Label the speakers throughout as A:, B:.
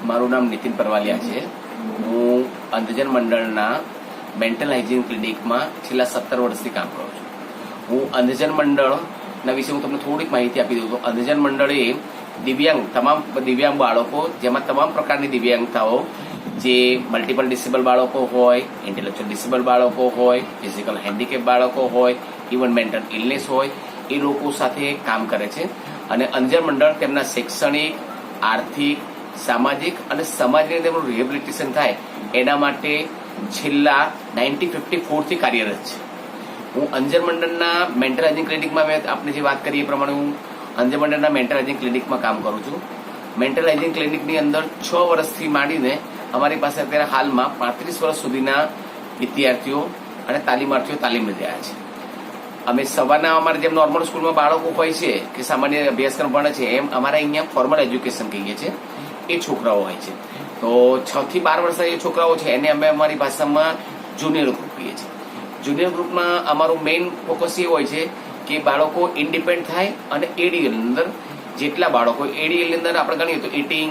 A: મારું નામ નીતિન પરવાલિયા છે. હું અંધજન મંડળના મેન્ટલ હાઇજીન ક્લિનિકમાં છેલ્લા 17 વર્ષથી કામ કરું છું. હું અંધજન મંડળના વિશે હું તમને થોડીક માહિતી આપી દઉં. તો અંધજન મંડળ એ તમામ દિવ્યાંગ બાળકો, જેમાં તમામ પ્રકારની દિવ્યાંગતાઓ, જે મલ્ટિપલ ડિસેબલ બાળકો હોય, ઇન્ટેલેક્ચ્યુઅલ ડિસેબલ બાળકો હોય, ફિઝિકલ હેન્ડીકેપ બાળકો હોય, ઇવન મેન્ટલ ઇલનેસ હોય, એ લોકો સાથે કામ કરે છે. અને અંધજન મંડળ તેમના શૈક્ષણિક, આર્થિક, સામાજિક અને સમાજની તેમનું રિહેબિલિટેશન થાય એના માટે છેલ્લા 1954 થી કાર્યરત છે. હું અંધજન મંડળના મેન્ટલ હાઇજીન ક્લિનિકમાં આપણે જે વાત કરીએ એ પ્રમાણે હું અંધજન મંડળના મેન્ટલ હાઇજીન ક્લિનિકમાં કામ કરું છું. મેન્ટલ હાઇજીન ક્લિનિકની અંદર 6 વર્ષથી માંડીને અમારી પાસે અત્યારે હાલમાં 35 વર્ષ સુધીના વિદ્યાર્થીઓ અને તાલીમાર્થીઓ તાલીમ લઈ રહ્યા છે. અમે સવારના અમારે જેમ નોર્મલ સ્કૂલમાં બાળકો હોય છે કે સામાન્ય અભ્યાસક્રમ ભણે છે, એમ અમારા અહીંયા ફોર્મલ એજ્યુકેશન કહીએ છીએ, એ છોકરાઓ હોય છે. તો 6 થી 12 વર્ષના જે છોકરાઓ છે એને અમે અમારી ભાષામાં જુનિયર ગ્રુપ કહીએ છીએ. જુનિયર ગ્રુપમાં અમારું મેઇન ફોકસ એ હોય છે કે બાળકો ઇન્ડિપેન્ડ થાય અને એડીએલ અંદર જેટલા બાળકો એડીએલ ની અંદર આપણે ગણીએ તો ઇટિંગ,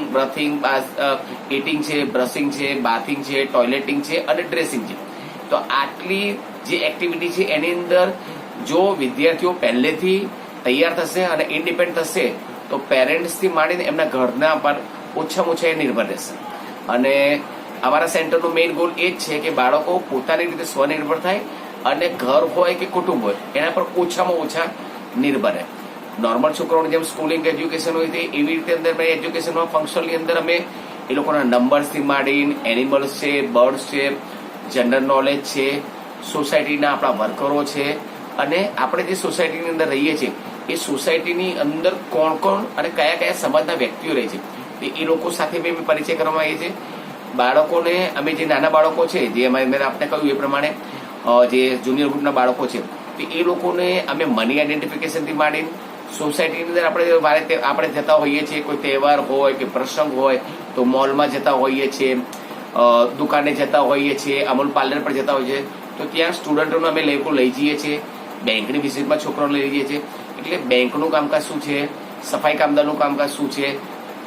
A: ઇટિંગ છે, બ્રશિંગ છે, બાથિંગ છે, ટોયલેટિંગ છે અને ડ્રેસિંગ છે. તો આટલી જે એક્ટિવિટી છે એની અંદર જો વિદ્યાર્થીઓ પહેલેથી તૈયાર થશે અને ઇન્ડિપેન્ડ થશે તો પેરેન્ટ્સથી માંડીને એમના ઘરના પર ઓછામાં ઓછા એ નિર્ભર રહેશે. અને અમારા સેન્ટરનો મેઇન ગોલ એ જ છે કે બાળકો પોતાની રીતે સ્વનિર્ભર થાય અને ઘર હોય કે કુટુંબ હોય એના પર ઓછામાં ઓછા નિર્ભર રહે. નોર્મલ છોકરાઓની જેમ સ્કૂલિંગ એજ્યુકેશન હોય છે એવી રીતે અંદર એજ્યુકેશનમાં ફંક્શનની અંદર અમે એ લોકોના નંબર્સથી માંડીને એનિમલ્સ છે, બર્ડ્સ છે, જનરલ નોલેજ છે, સોસાયટીના આપણા વર્કરો છે અને આપણે જે સોસાયટીની અંદર રહીએ છીએ એ સોસાયટીની અંદર કોણ કોણ અને કયા કયા સમાજના વ્યક્તિઓ રહે છે એ લોકો સાથે બી અમે પરિચય કરવામાં આવીએ છીએ. બાળકોને અમે જે નાના બાળકો છે, જે મેં આપને કહ્યું એ પ્રમાણે જે જુનિયર ગ્રુપના બાળકો છે તો એ લોકોને અમે મની આઈડેન્ટિફિકેશનથી માંડીને સોસાયટીની અંદર આપણે જતા હોઈએ છીએ, કોઈ તહેવાર હોય કે પ્રસંગ હોય તો મોલમાં જતા હોઈએ છીએ, દુકાને જતા હોઈએ છીએ, અમૂલ પાર્લર પર જતા હોઈએ છીએ તો ત્યાં સ્ટુડન્ટોને અમે લોકો લઈ જઈએ છીએ. બેંકની વિઝિટમાં છોકરાઓને લઈ જઈએ છીએ. એટલે બેંકનું કામકાજ શું છે, સફાઈ કામદારનું કામકાજ શું છે,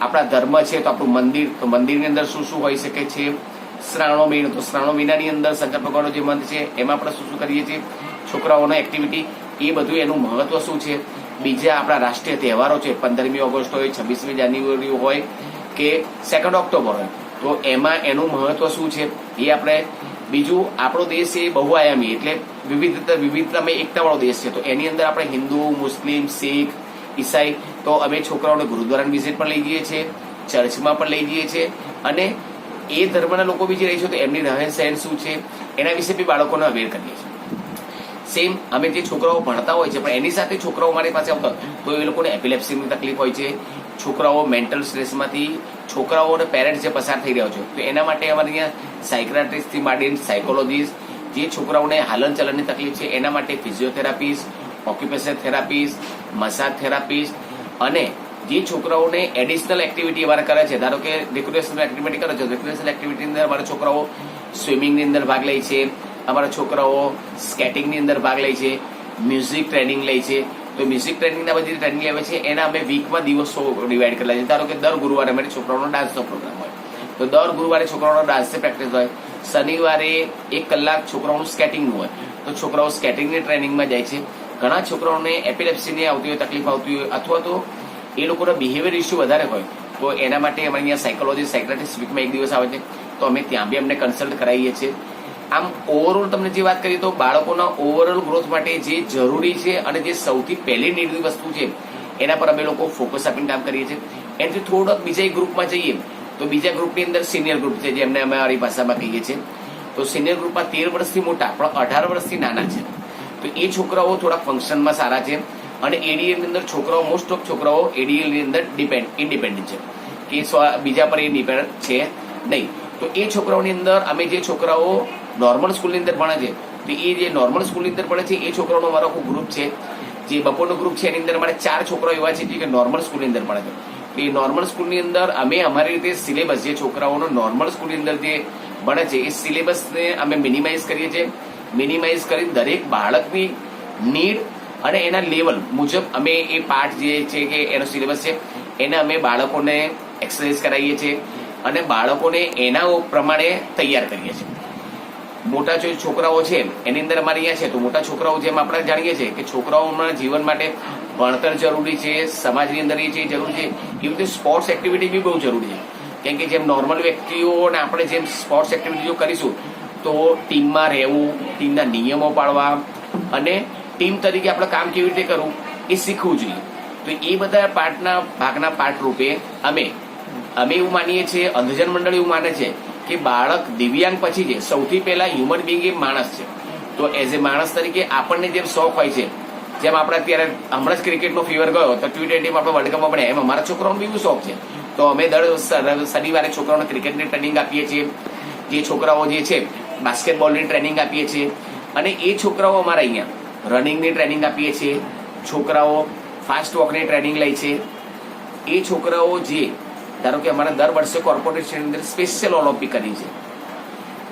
A: આપણા ધર્મ છે તો આપણું મંદિર, તો મંદિરની અંદર શું શું હોઈ શકે છે, શ્રાવણ મહિનો તો શ્રાવણ મહિનાની અંદર શંકર ભગવાનનો જે મંથ છે એમાં આપણે શું શું કરીએ છીએ, છોકરાઓના એક્ટિવિટી, એ બધું એનું મહત્વ શું છે. બીજા આપણા રાષ્ટ્રીય તહેવારો છે, 15મી ઓગસ્ટ હોય, 26મી જાન્યુઆરી હોય કે 2 ઓક્ટોબર હોય તો એમાં એનું મહત્વ શું છે એ આપણે. બીજું, આપણો દેશ એ બહુઆયામી એટલે વિવિધતામાં એકતાવાળો દેશ છે. તો એની અંદર આપણે હિન્દુ, મુસ્લિમ, શીખ, ઈસાઈ, તો અમે છોકરાઓને ગુરુદ્વારાની વિઝિટ પણ લઈ જઈએ છીએ, ચર્ચમાં પણ લઈ જઈએ છીએ અને એ ધર્મના લોકો બી જે રહે છે તો એમની રહેણ સહેણ શું છે એના વિશે બી બાળકોને અવેર કરીએ છીએ. સેમ અમે જે છોકરાઓ ભણતા હોય છે પણ એની સાથે છોકરાઓ મારી પાસે આવતા તો એ લોકોને એપિલેપ્સીની તકલીફ હોય છે, છોકરાઓ મેન્ટલ સ્ટ્રેસમાંથી છોકરાઓ અને પેરેન્ટ્સ જે પસાર થઈ રહ્યા છે તો એના માટે અમારે અહીંયા સાયક્રાટ્રિસ્ટથી માંડીને સાયકોલોજીસ્ટ, જે છોકરાઓને હાલન ચલનની તકલીફ છે એના માટે physiotherapist, occupational therapist, massage therapist અને જે છોકરાઓને એડિશનલ એક્ટિવિટી અમારે કરે છે, ધારો કે રિક્રિએશનલ એક્ટિવિટી કરે છે, રિક્રિએશનલ એક્ટિવિટીની અંદર અમારા છોકરાઓ સ્વિમિંગની અંદર ભાગ લે છે, અમારા છોકરાઓ સ્કેટિંગની અંદર ભાગ લે છે, મ્યુઝિક ટ્રેનિંગ લે છે. તો મ્યુઝિક ટ્રેનિંગના બધી ટ્રેનિંગ આવે છે એના અમે વીકમાં દિવસો ડિવાઈડ કરેલા છે. ધારો કે દર ગુરુવારે અમારે છોકરાઓનો ડાન્સનો પ્રોગ્રામ હોય તો દર ગુરુવારે છોકરાઓનો ડાન્સની પ્રેક્ટિસ હોય, શનિવારે 1 કલાક છોકરાઓનું સ્કેટિંગનું હોય તો છોકરાઓ સ્કેટિંગની ટ્રેનિંગમાં જાય છે. ઘણા છોકરાઓને એપિલેપ્સીની આવતી હોય, તકલીફ આવતી હોય અથવા તો એ લોકોના બિહેવિયર ઇસ્યુ વધારે હોય તો એના માટે અમારે અહીંયા સાયકોલોજીસ્ટ, સાયક્રેટિસ્ટ વીકમાં 1 દિવસ આવે છે તો અમે ત્યાં બી અમને કન્સલ્ટ કરાવીએ છીએ. આમ ઓવરઓલ તમને જે વાત કરીએ તો બાળકોના ઓવરઓલ ગ્રોથ માટે જે જરૂરી છે અને જે સૌથી પહેલી નીડની વસ્તુ છે એના પર અમે લોકો ફોકસ આપીને કામ કરીએ છીએ. એનાથી થોડોક બીજા ગ્રુપમાં જઈએ તો બીજા ગ્રુપની અંદર સિનિયર ગ્રુપ છે જેમને અમે અમારી ભાષામાં કહીએ છીએ. તો સિનિયર ગ્રુપમાં 13 વર્ષથી મોટા પણ 18 વર્ષથી નાના છે તો એ છોકરાઓ થોડા ફંક્શનમાં સારા છે અને એડીએલ ની અંદર છોકરાઓ, મોસ્ટ ઓફ છોકરાઓ એડીએલ ની અંદર ઇન્ડિપેન્ડન્ટ છે કે બીજા પર એ ડિપેન્ડ છે નહીં. તો એ છોકરાઓની અંદર અમે જે છોકરાઓ નોર્મલ સ્કૂલની અંદર ભણે છે તો એ જે નોર્મલ સ્કૂલની અંદર ભણે છે એ છોકરાઓનો અમારો આખો ગ્રુપ છે. જે બપોરનો ગ્રુપ છે એની અંદર અમારે 4 છોકરાઓ એવા છે જે નોર્મલ સ્કૂલની અંદર ભણે છે. એ નોર્મલ સ્કૂલની અંદર અમે અમારી રીતે સિલેબસ, જે છોકરાઓનો નોર્મલ સ્કૂલની અંદર જે ભણે છે એ સિલેબસને અમે મિનિમાઇઝ કરીએ છીએ. મિનિમાઇઝ કરી દરેક બાળકની નીડ અને એના લેવલ મુજબ અમે એ પાઠ જે છે કે એનો સિલેબસ છે એને અમે બાળકોને એક્સરસાઇઝ કરાવીએ છીએ. અને બાળકોને એના પ્રમાણે તૈયાર કરીએ છીએ. મોટા જે છોકરાઓ છે એની અંદર અમારે અહીંયા છે તો મોટા છોકરાઓ જેમ આપણે જાણીએ છીએ કે છોકરાઓના જીવન માટે ભણતર જરૂરી છે, સમાજની અંદર એ છે જરૂરી છે, એવી રીતે સ્પોર્ટ્સ એક્ટિવિટી બી બહુ જરૂરી છે. કેમ કે જેમ નોર્મલ વ્યક્તિઓને આપણે જેમ સ્પોર્ટ્સ એક્ટિવિટી કરીશું તો ટીમમાં રહેવું, ટીમના નિયમો પાળવા અને ટીમ તરીકે આપણે કામ કેવી રીતે કરવું એ શીખવું જોઈએ. તો એ બધા ભાગના પાઠ રૂપે અમે એવું માનીએ છીએ, અંધજન મંડળ એવું માને છે કે બાળક દિવ્યાંગ પછી છે સૌથી પહેલા હ્યુમન બિંગ એ માણસ છે. તો એઝ એ માણસ તરીકે આપણને જેમ શોખ હોય છે, જેમ આપણે અત્યારે હમણાં જ ક્રિકેટનો ફીવર ગયો તો T20 આપણે વર્લ્ડ કપમાં બન્યા, એમ અમારા છોકરાઓનો બી એવું શોખ છે. તો અમે દર શનિવારે છોકરાઓને ક્રિકેટની ટ્રેનિંગ આપીએ છીએ, જે છોકરાઓ જે છે બાસ્કેટબોલની ટ્રેનિંગ આપીએ છીએ, અને એ છોકરાઓ અમારા અહીંયા રનિંગની ટ્રેનિંગ આપીએ છીએ, છોકરાઓ ફાસ્ટ વોકની ટ્રેનિંગ લે છે. એ છોકરાઓ જે ધારો કે અમારા દર વર્ષે કોર્પોરેશનની અંદર સ્પેશિયલ ઓલિમ્પિક કરી છે,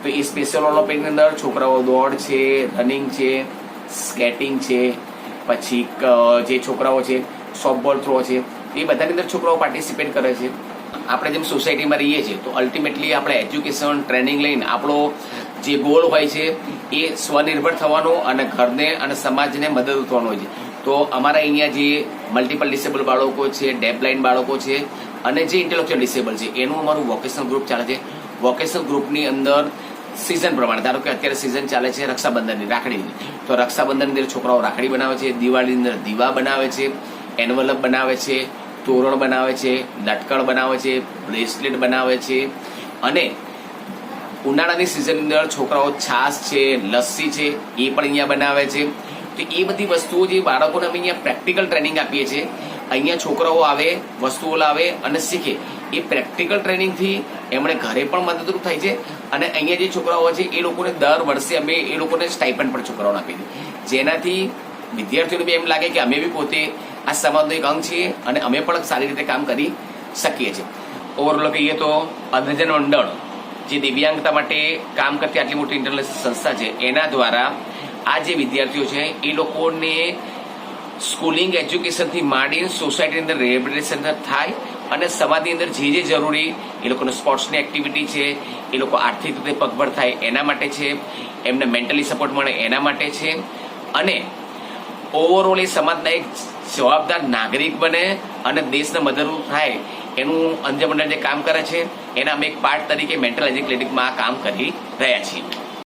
A: તો એ સ્પેશિયલ ઓલિમ્પિકની અંદર છોકરાઓ દોડ છે, રનિંગ છે, સ્કેટિંગ છે, પછી જે છોકરાઓ છે સોફ્ટબોલ થ્રો છે, એ બધાની અંદર છોકરાઓ પાર્ટિસિપેટ કરે છે. આપણે જેમ સોસાયટીમાં રહીએ છીએ તો અલ્ટિમેટલી આપણે એજ્યુકેશન ટ્રેનિંગ લઈને આપણો જે ગોલ હોય છે એ સ્વનિર્ભર થવાનો અને ઘરને અને સમાજને મદદ થવાનો હોય છે. તો અમારા અહીંયા જે મલ્ટિપલ ડિસેબલ બાળકો છે, ડેફબ્લાઇન્ડ બાળકો છે અને જે ઇન્ટેલેક્ચ્યુઅલ ડિસેબલ છે એનું અમારું વોકેશનલ ગ્રુપ ચાલે છે. વોકેશનલ ગ્રુપની અંદર સિઝન પ્રમાણે, ધારો કે અત્યારે સિઝન ચાલે છે રક્ષાબંધનની, રાખડીની, તો રક્ષાબંધનની અંદર છોકરાઓ રાખડી બનાવે છે, દિવાળીની અંદર દીવા બનાવે છે, એન્વલપ બનાવે છે, તોરણ બનાવે છે, લટકણ બનાવે છે, બ્રેસલેટ બનાવે છે, અને ઉનાળાની સિઝનની અંદર છોકરાઓ છાશ છે, લસ્સી છે એ પણ અહીંયા બનાવે છે. તો એ બધી વસ્તુઓ જે બાળકોને અમે અહીંયા પ્રેક્ટિકલ ટ્રેનિંગ આપીએ છીએ, અહીંયા છોકરાઓ આવે, વસ્તુઓ લાવે અને શીખે. એ પ્રેક્ટિકલ ટ્રેનિંગથી એમણે ઘરે પણ મદદરૂપ થાય છે, અને અહીંયા જે છોકરાઓ છે એ લોકોને દર વર્ષે અમે એ લોકોને સ્ટાઇપન્ડ પણ છોકરાઓને આપીએ છીએ, જેનાથી વિદ્યાર્થીઓને બી એમ લાગે કે અમે બી પોતે આ સમાજનો એક અંગ છીએ અને અમે પણ સારી રીતે કામ કરી શકીએ છીએ. ઓવરઓલ કહીએ તો અંધજન મંડળ જે દિવ્યાંગતા માટે કામ કરતી આટલી મોટી ઇન્ટરનેશનલ સંસ્થા છે, એના દ્વારા આ જે વિદ્યાર્થીઓ છે એ લોકોને સ્કૂલિંગ એજ્યુકેશનથી માંડીને સોસાયટીની અંદર રિહેબિલિટેશન થાય અને સમાજની અંદર જે જે જરૂરી એ લોકોને સ્પોર્ટ્સની એક્ટિવિટી છે, એ લોકો આર્થિક રીતે પગભર થાય એના માટે છે, એમને મેન્ટલી સપોર્ટ મળે એના માટે છે, અને ઓવરઓલ એ સમાજના એક જવાબદાર નાગરિક બને અને દેશને મદદરૂપ થાય એનું અંધજન મંડળ જે કામ કરે છે એના અમે એક પાર્ટ તરીકે મેન્ટલ એજ્યુકેશન ક્લિનિકમાં આ કામ કરી રહ્યા છીએ.